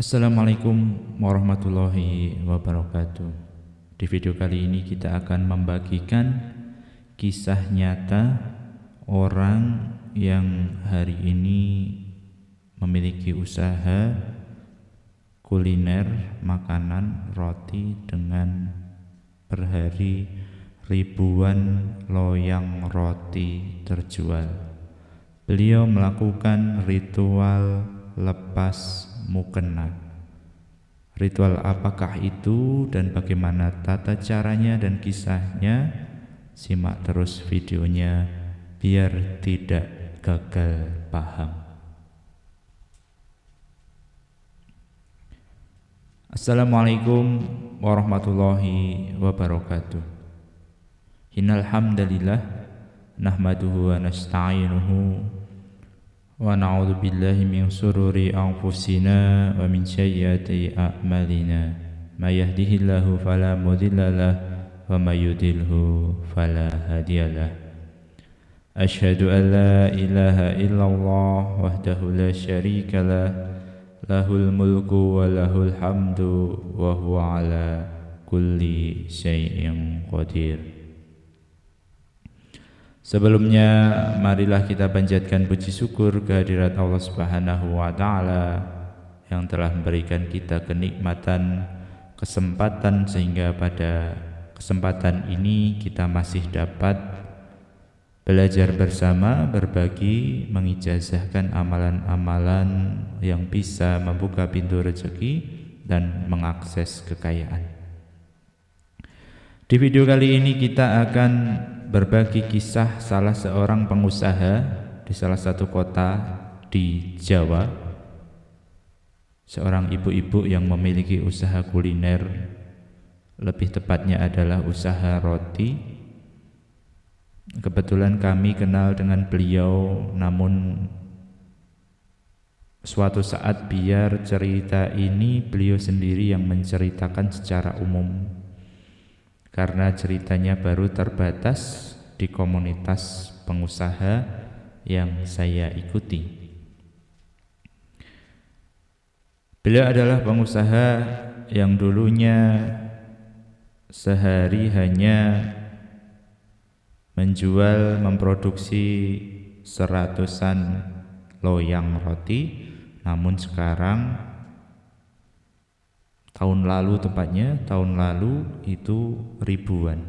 Assalamualaikum warahmatullahi wabarakatuh. Di video kali ini kita akan membagikan kisah nyata orang yang hari ini memiliki usaha kuliner makanan roti dengan per hari ribuan loyang roti terjual. Beliau melakukan ritual lepas mukena. Ritual apakah itu dan bagaimana tata caranya dan kisahnya? Simak terus videonya biar tidak gagal paham. Assalamualaikum warahmatullahi wabarakatuh. Innal hamdalillah nahmaduhu wa nasta'inuhu wa na'udzu billahi min shururi anfusina wa min sayyiati a'malina. May yahdihillahu fala mudilla lahu wa may yudlilhu fala hadiyalah. Asyhadu an la ilaha illallah wahdahu la syarika lah, lahul mulku wa lahul hamdu wa huwa ala kulli syai'in qadir. Sebelumnya marilah kita panjatkan puji syukur kehadirat Allah Subhanahu wa taala yang telah memberikan kita kenikmatan, kesempatan sehingga pada kesempatan ini kita masih dapat belajar bersama, berbagi, mengijazahkan amalan-amalan yang bisa membuka pintu rezeki dan mengakses kekayaan. Di video kali ini kita akan berbagi kisah salah seorang pengusaha di salah satu kota di Jawa. Seorang ibu-ibu yang memiliki usaha kuliner, lebih tepatnya adalah usaha roti. Kebetulan kami kenal dengan beliau, namun suatu saat biar cerita ini beliau sendiri yang menceritakan secara umum, karena ceritanya baru terbatas di komunitas pengusaha yang saya ikuti. Beliau adalah pengusaha yang dulunya sehari hanya menjual, memproduksi seratusan loyang roti, namun sekarang tahun lalu itu ribuan.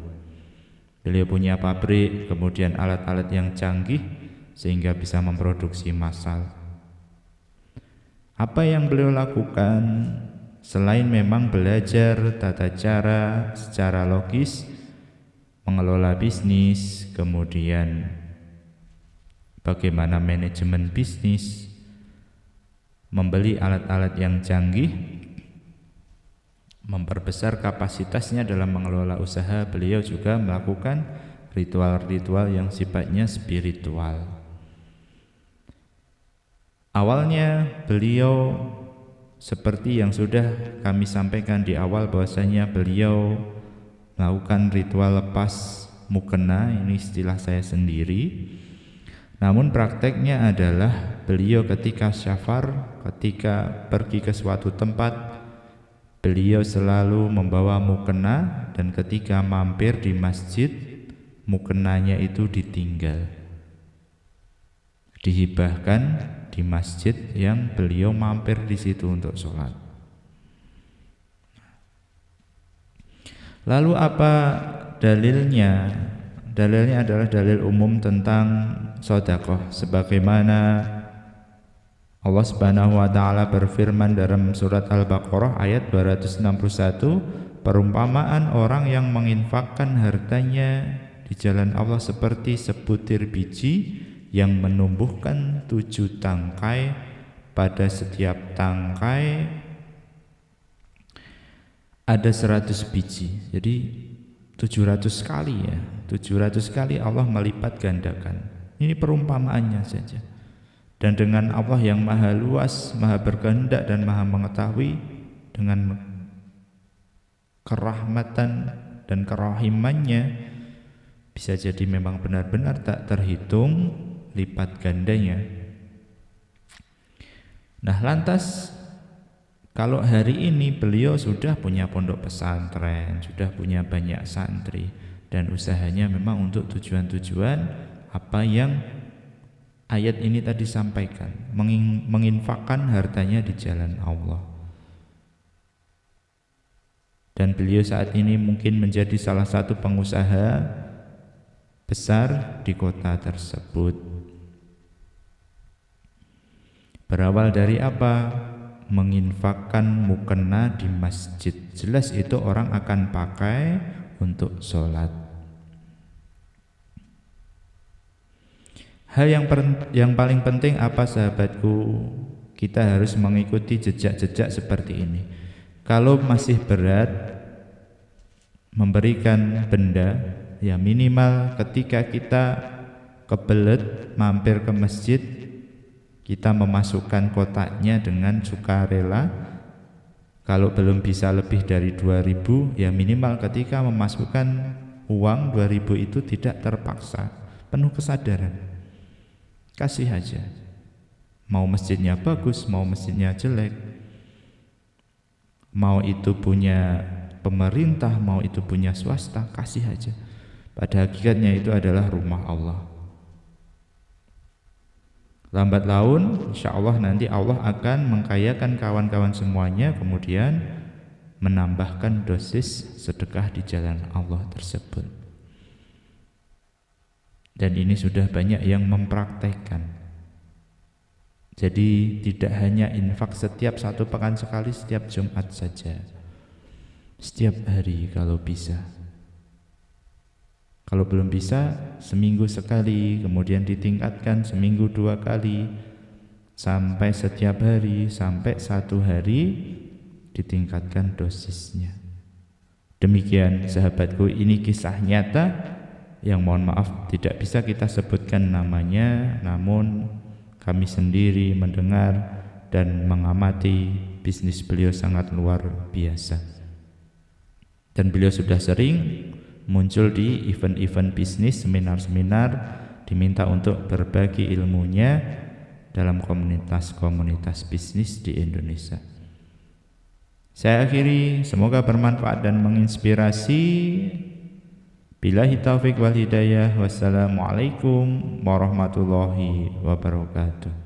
Beliau punya pabrik, kemudian alat-alat yang canggih sehingga bisa memproduksi massal. Apa yang beliau lakukan selain memang belajar tata cara secara logis mengelola bisnis, kemudian bagaimana manajemen bisnis, membeli alat-alat yang canggih, memperbesar kapasitasnya dalam mengelola usaha, beliau juga melakukan ritual-ritual yang sifatnya spiritual. Awalnya beliau seperti yang sudah kami sampaikan di awal bahwasanya beliau melakukan ritual lepas mukena, ini istilah saya sendiri. Namun prakteknya adalah beliau ketika syafar, ketika pergi ke suatu tempat, beliau selalu membawa mukena, dan ketika mampir di masjid, mukenanya itu ditinggal, dihibahkan di masjid yang beliau mampir di situ untuk sholat. Lalu apa dalilnya? Dalilnya adalah dalil umum tentang sedekah, sebagaimana Allah Subhanahu wa taala berfirman dalam surat Al-Baqarah ayat 261, perumpamaan orang yang menginfakkan hartanya di jalan Allah seperti sebutir biji yang menumbuhkan 7 tangkai, pada setiap tangkai ada 100 biji. Jadi 700 kali ya, 700 kali Allah melipat gandakan. Ini perumpamaannya saja. Dan dengan Allah yang maha luas, maha berkehendak dan maha mengetahui, dengan kerahmatan dan kerahimannya, bisa jadi memang benar-benar tak terhitung lipat gandanya. Nah, lantas Kalau hari ini beliau sudah punya pondok pesantren, sudah punya banyak santri, dan usahanya memang untuk tujuan-tujuan apa yang ayat ini tadi sampaikan, menginfakkan hartanya di jalan Allah. Dan beliau saat ini mungkin menjadi salah satu pengusaha besar di kota tersebut. Berawal dari apa? Menginfakkan mukena di masjid. Jelas itu orang akan pakai untuk sholat. Hal yang paling penting apa sahabatku? Kita harus mengikuti jejak-jejak seperti ini. Kalau masih berat memberikan benda, ya minimal ketika kita kebelet mampir ke masjid, kita memasukkan kotaknya dengan sukarela. Kalau belum bisa lebih dari 2.000, ya minimal ketika memasukkan uang 2.000 itu tidak terpaksa, penuh kesadaran. Kasih aja. Mau masjidnya bagus, mau masjidnya jelek, mau itu punya pemerintah, mau itu punya swasta, kasih aja. Pada hakikatnya itu adalah rumah Allah. Lambat laun insya Allah nanti Allah akan mengkayakan kawan-kawan semuanya, kemudian menambahkan dosis sedekah di jalan Allah tersebut. Dan ini sudah banyak yang mempraktekkan. Jadi tidak hanya infak setiap 1 pekan sekali, setiap Jumat saja, setiap hari kalau bisa. Kalau belum bisa, seminggu sekali, kemudian ditingkatkan seminggu 2 kali, sampai setiap hari, sampai 1 hari ditingkatkan dosisnya. Demikian sahabatku, ini kisah nyata yang mohon maaf tidak bisa kita sebutkan namanya, namun kami sendiri mendengar dan mengamati bisnis beliau sangat luar biasa. Dan beliau sudah sering muncul di event-event bisnis, seminar-seminar, diminta untuk berbagi ilmunya dalam komunitas-komunitas bisnis di Indonesia. Saya akhiri, semoga bermanfaat dan menginspirasi. Billahi taufiq wal hidayah. Wassalamualaikum warahmatullahi wabarakatuh.